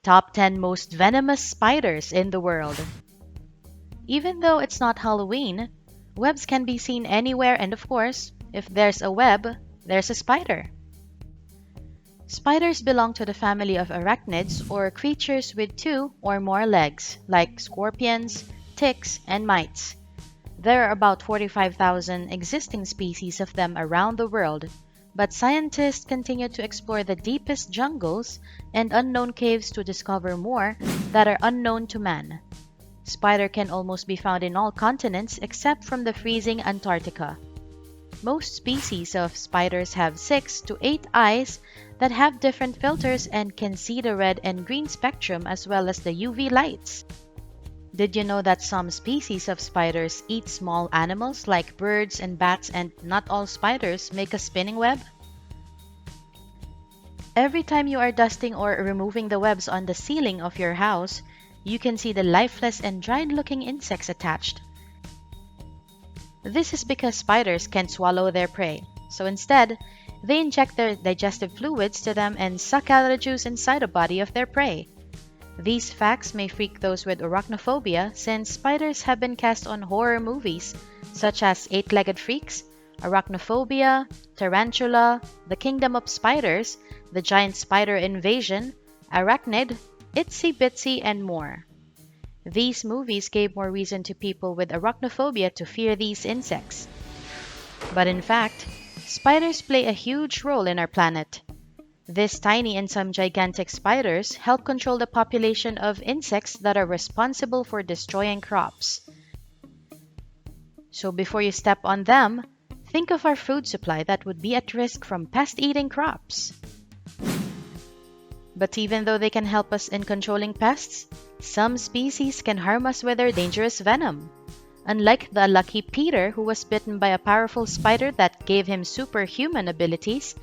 Top 10 most venomous spiders in the world. Even though it's not Halloween, webs can be seen anywhere, and of course, if there's a web, there's a spider. Spiders belong to the family of arachnids, or creatures with 2 or more legs, like scorpions, ticks, and mites. There are about 45,000 existing species of them around the world, but scientists continue to explore the deepest jungles and unknown caves to discover more that are unknown to man. Spider can almost be found in all continents except from the freezing Antarctica. Most species of spiders have 6 to 8 eyes that have different filters and can see the red and green spectrum as well as the UV lights. Did you know that some species of spiders eat small animals like birds and bats, and not all spiders make a spinning web? Every time you are dusting or removing the webs on the ceiling of your house, you can see the lifeless and dried-looking insects attached. This is because spiders can't swallow their prey, so instead, they inject their digestive fluids to them and suck out the juice inside the body of their prey. These facts may freak those with arachnophobia, since spiders have been cast on horror movies such as Eight-Legged Freaks, Arachnophobia, Tarantula, The Kingdom of Spiders, The Giant Spider Invasion, Arachnid, Itsy Bitsy, and more. These movies gave more reason to people with arachnophobia to fear these insects. But in fact, spiders play a huge role in our planet. This tiny and some gigantic spiders help control the population of insects that are responsible for destroying crops. So before you step on them, think of our food supply that would be at risk from pest-eating crops. But even though they can help us in controlling pests, some species can harm us with their dangerous venom. Unlike the lucky Peter, who was bitten by a powerful spider that gave him superhuman abilities,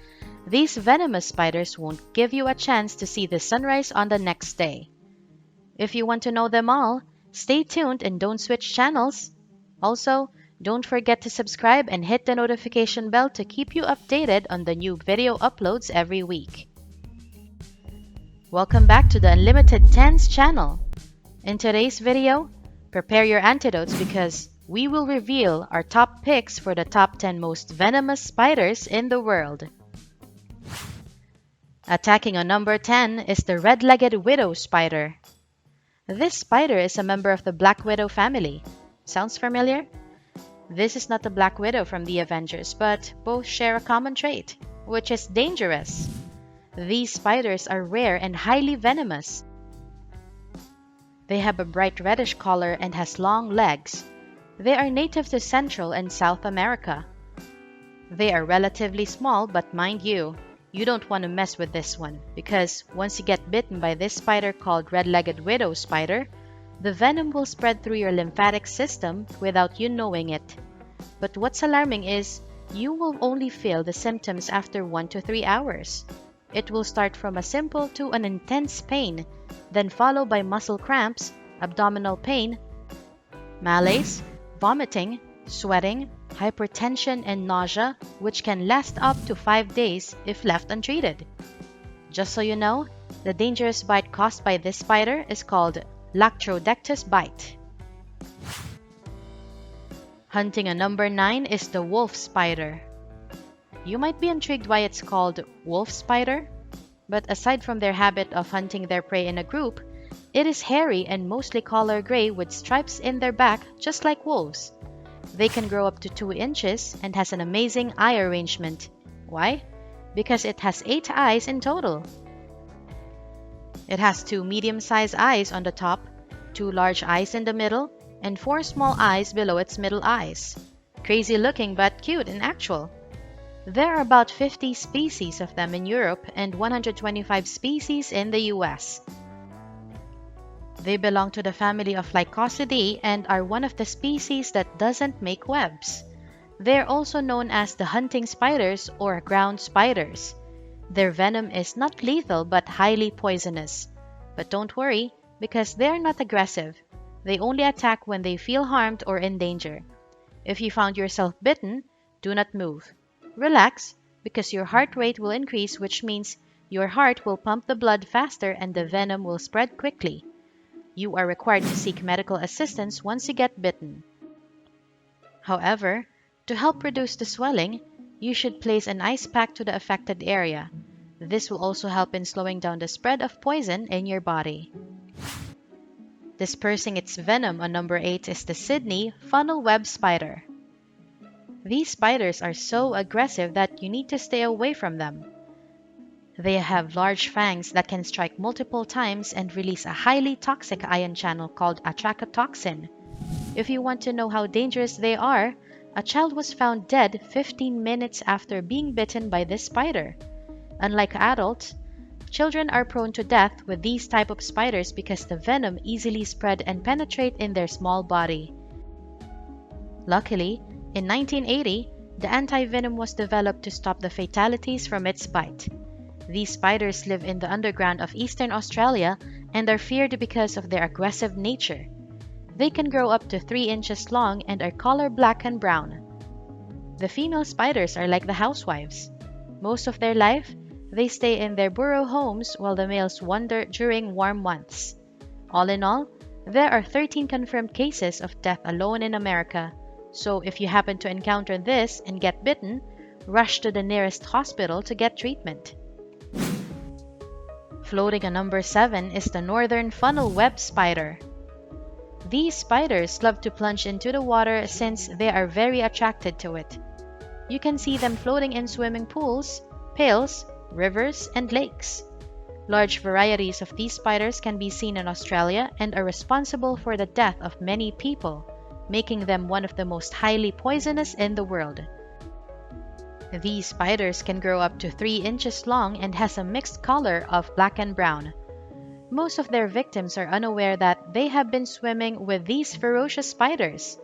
these venomous spiders won't give you a chance to see the sunrise on the next day. If you want to know them all, stay tuned and don't switch channels. Also, don't forget to subscribe and hit the notification bell to keep you updated on the new video uploads every week. Welcome back to the Unlimited 10s channel. In today's video, prepare your antidotes because we will reveal our top picks for the top 10 most venomous spiders in the world. Attacking on number 10 is the red-legged widow spider. This spider is a member of the Black Widow family. Sounds familiar? This is not the Black Widow from the Avengers, but both share a common trait, which is dangerous. These spiders are rare and highly venomous. They have a bright reddish color and has long legs. They are native to Central and South America. They are relatively small, but mind you, you don't want to mess with this one because once you get bitten by this spider called red-legged widow spider, the venom will spread through your lymphatic system without you knowing it. But what's alarming is you will only feel the symptoms after 1 to 3 hours. It will start from a simple to an intense pain, then followed by muscle cramps, abdominal pain, malaise, vomiting, sweating, hypertension, and nausea, which can last up to 5 days if left untreated. Just so you know, the dangerous bite caused by this spider is called Lactrodectus bite. Hunting on number 9 is the wolf spider. You might be intrigued why it's called wolf spider, but aside from their habit of hunting their prey in a group, it is hairy and mostly color gray with stripes in their back just like wolves. They can grow up to 2 inches and has an amazing eye arrangement. Why? Because it has 8 eyes in total. It has 2 medium-sized eyes on the top, 2 large eyes in the middle, and 4 small eyes below its middle eyes. Crazy looking but cute in actual. There are about 50 species of them in Europe and 125 species in the US. They belong to the family of Lycosidae and are one of the species that doesn't make webs. They are also known as the hunting spiders or ground spiders. Their venom is not lethal but highly poisonous. But don't worry, because they are not aggressive. They only attack when they feel harmed or in danger. If you found yourself bitten, do not move. Relax, because your heart rate will increase, which means Your heart will pump the blood faster and the venom will spread quickly. You are required to seek medical assistance once you get bitten. However, to help reduce the swelling, you should place an ice pack to the affected area. This will also help in slowing down the spread of poison in your body. Dispersing its venom on number 8 is the Sydney funnel web spider. These spiders are so aggressive that you need to stay away from them. They have large fangs that can strike multiple times and release a highly toxic ion channel called atrachotoxin. If you want to know how dangerous they are, a child was found dead 15 minutes after being bitten by this spider. Unlike adults, children are prone to death with these type of spiders because the venom easily spread and penetrate in their small body. Luckily, in 1980, the anti-venom was developed to stop the fatalities from its bite. These spiders live in the underground of eastern Australia and are feared because of their aggressive nature. They can grow up to 3 inches long and are color black and brown. The female spiders are like the housewives. Most of their life, they stay in their burrow homes while the males wander during warm months. All in all, there are 13 confirmed cases of death alone in America. So if you happen to encounter this and get bitten, rush to the nearest hospital to get treatment. Floating on number 7 is the northern funnel web spider. These spiders love to plunge into the water since they are very attracted to it. You can see them floating in swimming pools, pails, rivers, and lakes. Large varieties of these spiders can be seen in Australia and are responsible for the death of many people, making them one of the most highly poisonous in the world. These spiders can grow up to 3 inches long and has a mixed color of black and brown. Most of their victims are unaware that they have been swimming with these ferocious spiders.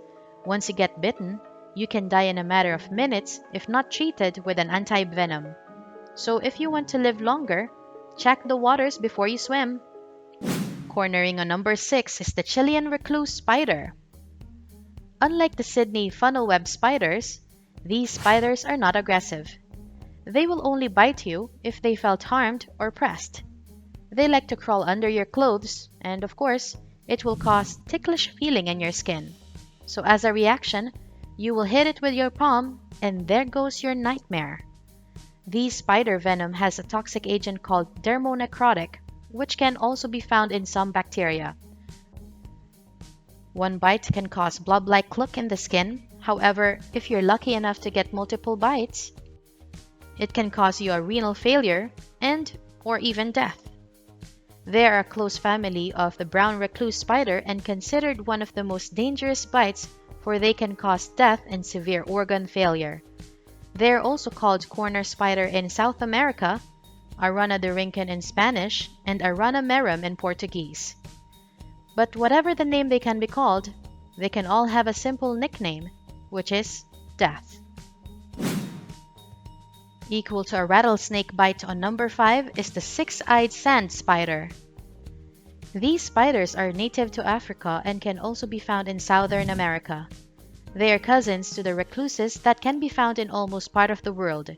Once you get bitten, you can die in a matter of minutes if not treated with an anti-venom. So if you want to live longer, check the waters before you swim. Cornering on number 6 is the Chilean recluse spider. Unlike the Sydney funnel web spiders, these spiders are not aggressive. They will only bite you if they felt harmed or pressed. They like to crawl under your clothes, and of course, it will cause ticklish feeling in your skin. So as a reaction, you will hit it with your palm, and there goes your nightmare. These spider venom has a toxic agent called dermonecrotic, which can also be found in some bacteria. One bite can cause blob-like look in the skin. However, if you're lucky enough to get multiple bites, it can cause you a renal failure or even death. They are a close family of the brown recluse spider and considered one of the most dangerous bites, for they can cause death and severe organ failure. They are also called corner spider in South America, Arana de Rincon in Spanish, and Arana merum in Portuguese. But whatever the name they can be called, they can all have a simple nickname, which is death. Equal to a rattlesnake bite on number 5 is the six-eyed sand spider. These spiders are native to Africa and can also be found in Southern America. They are cousins to the recluses that can be found in almost part of the world.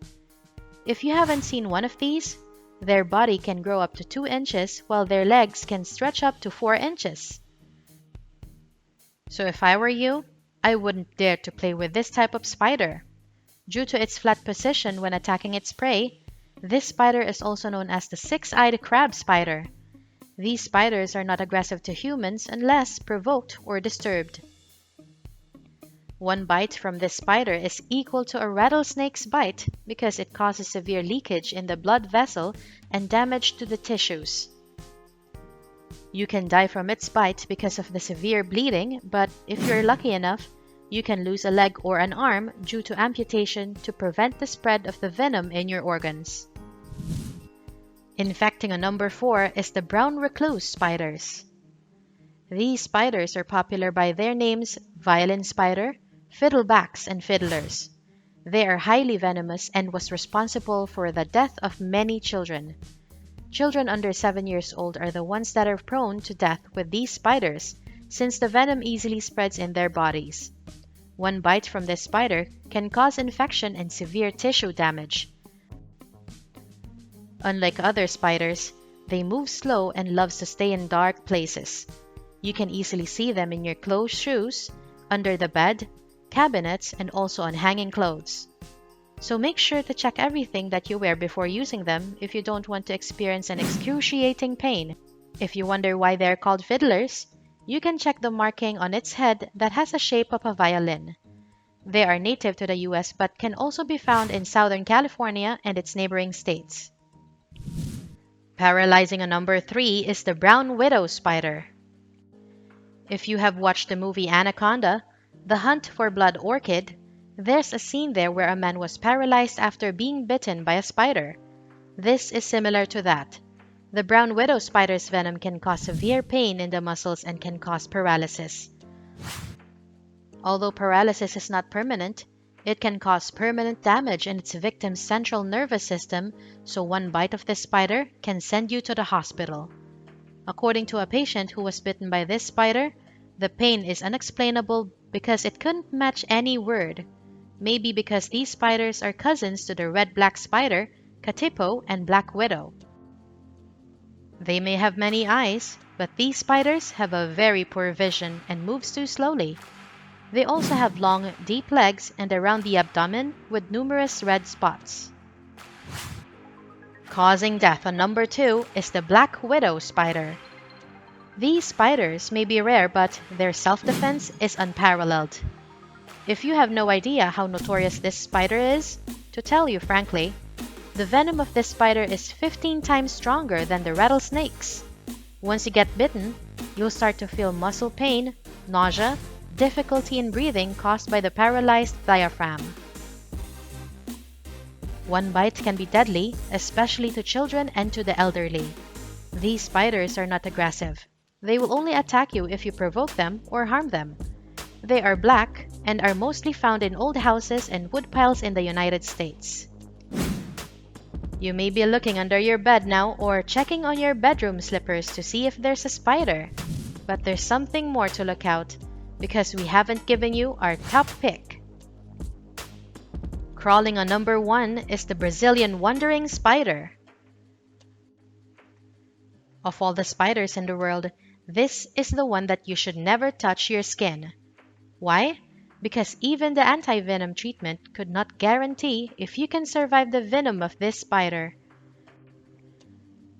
If you haven't seen one of these, their body can grow up to 2 inches while their legs can stretch up to 4 inches. So if I were you, I wouldn't dare to play with this type of spider. Due to its flat position when attacking its prey, this spider is also known as the six-eyed crab spider. These spiders are not aggressive to humans unless provoked or disturbed. One bite from this spider is equal to a rattlesnake's bite because it causes severe leakage in the blood vessel and damage to the tissues. You can die from its bite because of the severe bleeding, but if you're lucky enough, you can lose a leg or an arm due to amputation to prevent the spread of the venom in your organs. Infecting on number 4 is the brown recluse spiders. These spiders are popular by their names violin spider, fiddlebacks, and fiddlers. They are highly venomous and was responsible for the death of many children. Children under 7 years old are the ones that are prone to death with these spiders since the venom easily spreads in their bodies. One bite from this spider can cause infection and severe tissue damage. Unlike other spiders, they move slow and loves to stay in dark places. You can easily see them in your closed shoes, under the bed, cabinets, and also on hanging clothes. So make sure to check everything that you wear before using them if you don't want to experience an excruciating pain. If you wonder why they're called fiddlers, you can check the marking on its head that has the shape of a violin. They are native to the US but can also be found in Southern California and its neighboring states. Paralyzing a number 3 is the brown widow spider. If you have watched the movie Anaconda, The Hunt for Blood Orchid, there's a scene there where a man was paralyzed after being bitten by a spider. This is similar to that. The brown widow spider's venom can cause severe pain in the muscles and can cause paralysis. Although paralysis is not permanent, it can cause permanent damage in its victim's central nervous system, so one bite of this spider can send you to the hospital. According to a patient who was bitten by this spider, the pain is unexplainable because it couldn't match any word. Maybe because these spiders are cousins to the red-black spider, katipo, and black widow. They may have many eyes, but these spiders have a very poor vision and moves too slowly. They also have long, deep legs and around the abdomen with numerous red spots. Causing death on number 2 is the black widow spider. These spiders may be rare, but their self-defense is unparalleled. If you have no idea how notorious this spider is, to tell you frankly, the venom of this spider is 15 times stronger than the rattlesnakes. Once you get bitten, you'll start to feel muscle pain, nausea, difficulty in breathing caused by the paralyzed diaphragm. One bite can be deadly, especially to children and to the elderly. These spiders are not aggressive. They will only attack you if you provoke them or harm them. They are black and are mostly found in old houses and woodpiles in the United States. You may be looking under your bed now or checking on your bedroom slippers to see if there's a spider. But there's something more to look out, because we haven't given you our top pick. Crawling on number 1 is the Brazilian wandering spider. Of all the spiders in the world, this is the one that you should never touch your skin. Why? Because even the anti-venom treatment could not guarantee if you can survive the venom of this spider.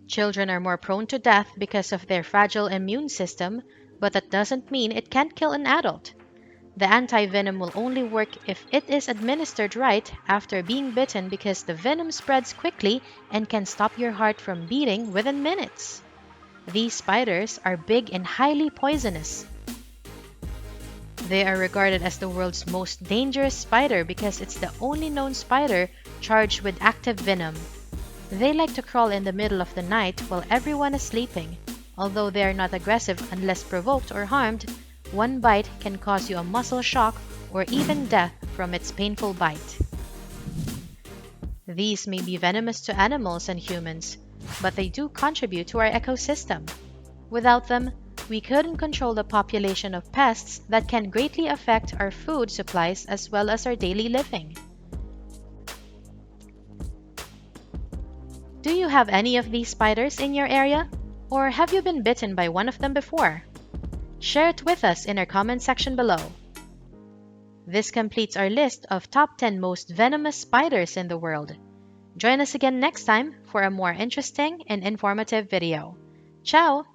Children are more prone to death because of their fragile immune system, but that doesn't mean it can't kill an adult. The anti-venom will only work if it is administered right after being bitten because the venom spreads quickly and can stop your heart from beating within minutes. These spiders are big and highly poisonous. They are regarded as the world's most dangerous spider because it's the only known spider charged with active venom. They like to crawl in the middle of the night while everyone is sleeping. Although they are not aggressive unless provoked or harmed, one bite can cause you a muscle shock or even death from its painful bite. These may be venomous to animals and humans, but they do contribute to our ecosystem. Without them, we couldn't control the population of pests that can greatly affect our food supplies as well as our daily living. Do you have any of these spiders in your area? Or have you been bitten by one of them before? Share it with us in our comment section below. This completes our list of top 10 most venomous spiders in the world. Join us again next time for a more interesting and informative video. Ciao!